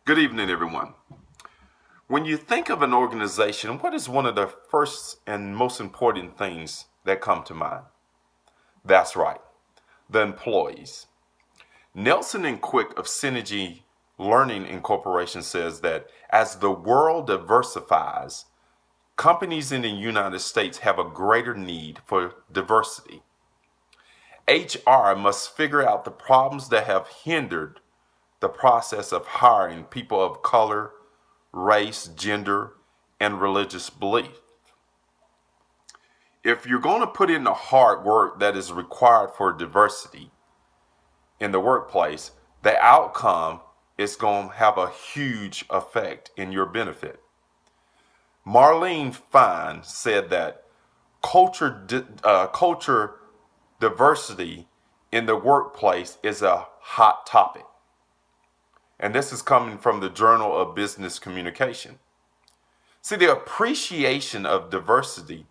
Good evening, everyone. When you think of an organization, what is one of the first and most important things that come to mind? That's right, the employees. Nelson and Quick of Synergy Learning Incorporation says that as the world diversifies, companies in the United States have a greater need for diversity. HR must figure out the problems that have hindered the process of hiring people of color, race, gender, and religious belief. If you're going to put in the hard work that is required for diversity in the workplace, the outcome is going to have a huge effect in your benefit. Marlene Fine said that culture diversity in the workplace is a hot topic. And this is coming from the Journal of Business Communication. See, the appreciation of diversity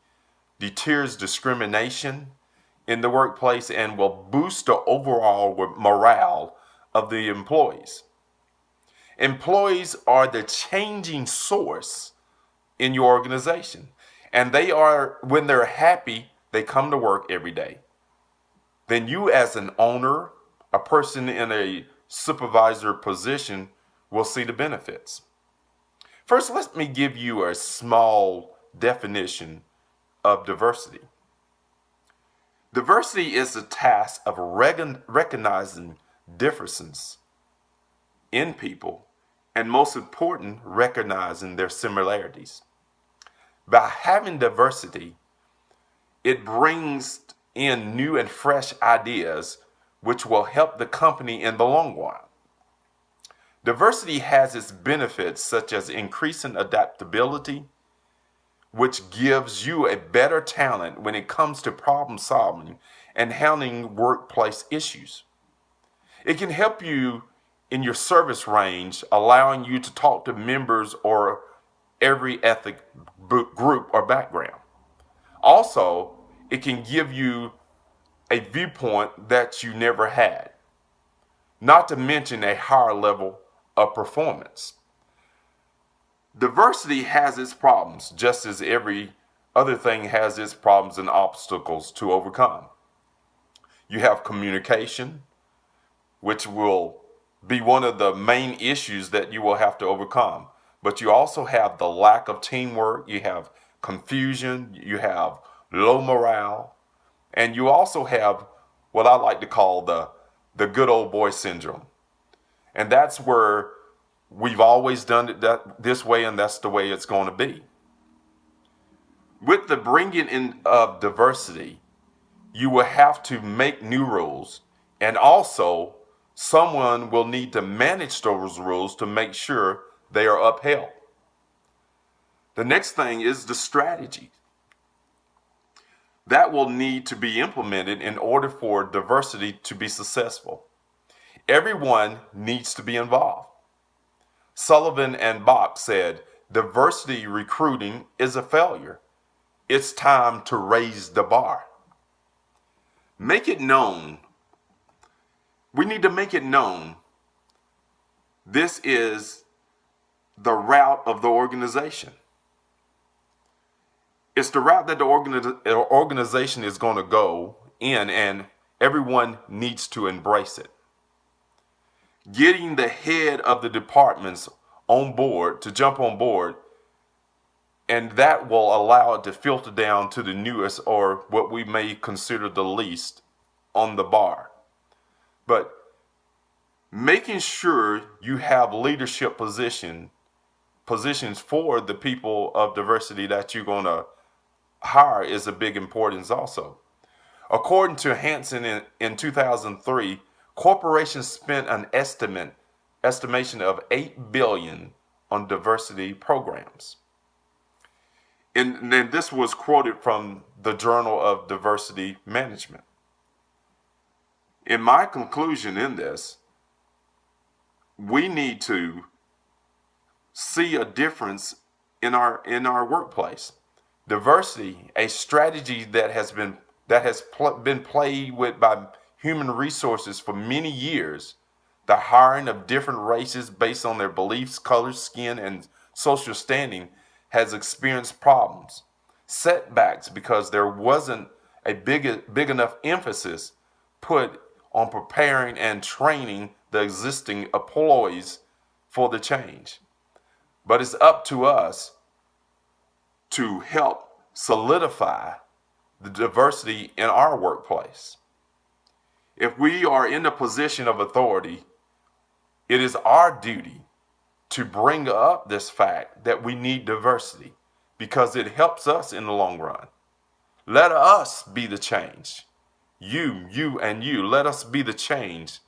deters discrimination in the workplace and will boost the overall morale of the employees. Employees are the changing source in your organization. And when they're happy, they come to work every day. Then you, as an owner, a person in a supervisor position, will see the benefits. First, let me give you a small definition of diversity. Diversity is the task of recognizing differences in people, and most important, recognizing their similarities. By having diversity, it brings in new and fresh ideas which will help the company in the long run. Diversity has its benefits such as increasing adaptability, which gives you a better talent when it comes to problem solving and handling workplace issues. It can help you in your service range, allowing you to talk to members or every ethnic group or background. Also, it can give you a viewpoint that you never had, not to mention a higher level of performance. Diversity has its problems, just as every other thing has its problems and obstacles to overcome. You have communication, which will be one of the main issues that you will have to overcome. But you also have the lack of teamwork, you have confusion, you have low morale, and you also have what I like to call the good old boy syndrome. And that's where we've always done it this way, and that's the way it's going to be. With the bringing in of diversity, you will have to make new rules, and also someone will need to manage those rules to make sure they are upheld. The next thing is the strategy that will need to be implemented in order for diversity to be successful. Everyone needs to be involved. Sullivan and Bach said, diversity recruiting is a failure. It's time to raise the bar. Make it known. We need to make it known. This is the route of the organization. It's the route that the organization is going to go in, and everyone needs to embrace it. Getting the head of the departments on board to jump on board, and that will allow it to filter down to the newest or what we may consider the least on the bar. But making sure you have leadership positions for the people of diversity that you're going to hire is a big importance also. According to Hansen in 2003, corporations spent an estimation of $8 billion on diversity programs. And then this was quoted from the Journal of Diversity Management. In my conclusion in this, we need to see a difference in our workplace. Diversity, a strategy that has been played with by human resources for many years, The hiring of different races based on their beliefs, color, skin, and social standing has experienced problems, setbacks because there wasn't a big enough emphasis put on preparing and training the existing employees for the change. But it's up to us to help solidify the diversity in our workplace. If we are in a position of authority, it is our duty to bring up this fact that we need diversity because it helps us in the long run. Let us be the change. You, and you. Let us be the change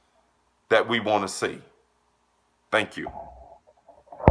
that we want to see. Thank you.